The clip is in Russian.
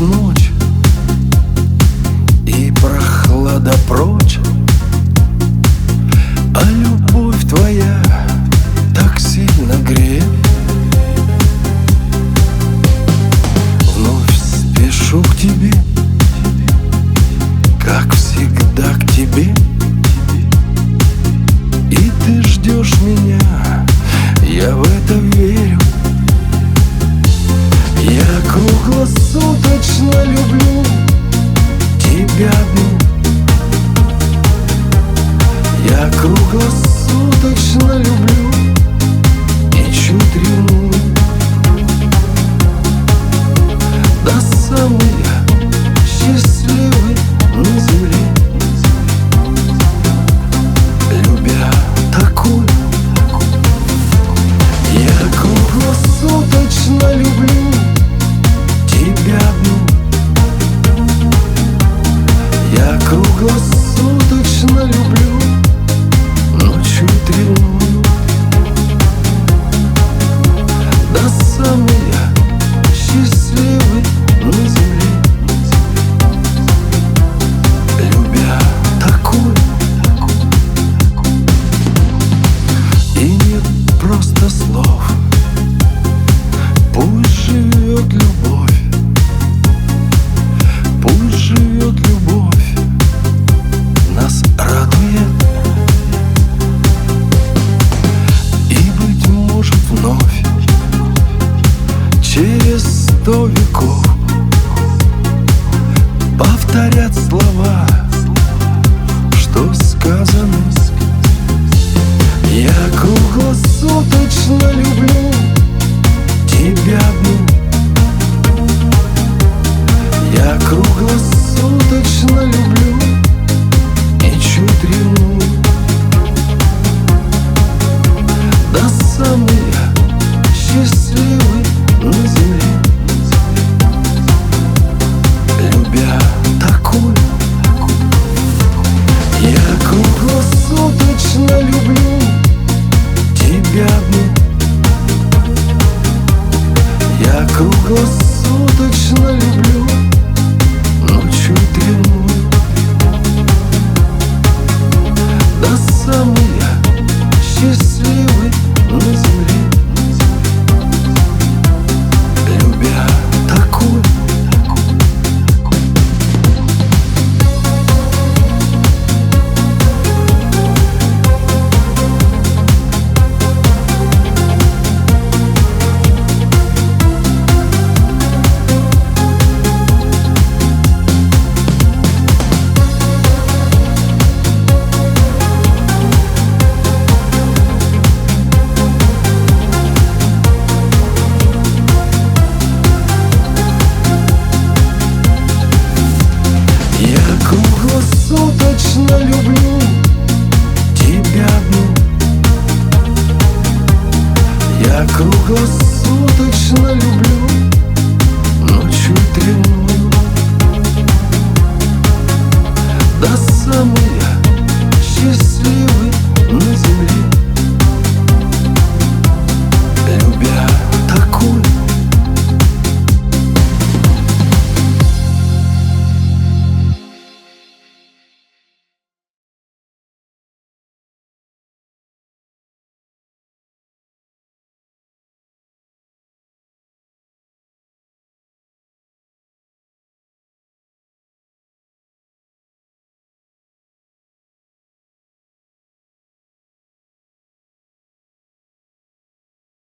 Ночь и прохлада прочь, а любовь твоя так сильно греет. Вновь спешу к тебе, как всегда к тебе, и ты ждешь меня, я в это верю. Я круглосуточно люблю тебя одну. Я круглосуточно люблю и чуть ревную. Да самый я счастливый на земле, любя такую. Я круглосуточно люблю тебя одну. Я круглосуточно люблю, но чуть ревную. Да самый я счастливый на земле, любя такую. И нет просто слов, пусть живет любовь. Пусть живет любовь, нас радует. И, быть может, вновь через 100 веков повторят слова, что сказаны. Я круглосуточно люблю тебя одну. Я круглосуточно люблю и чуть ревную. Да самый я счастливый на земле, любя такую. Я круглосуточно люблю тебя одну. Я круглосуточно люблю, но чуть ревную. Да самый я счастливый на земле, любя такую. Круглосуточно люблю тебя одну. Я круглосуточно люблю, но чуть ревную. Да самый я счастливый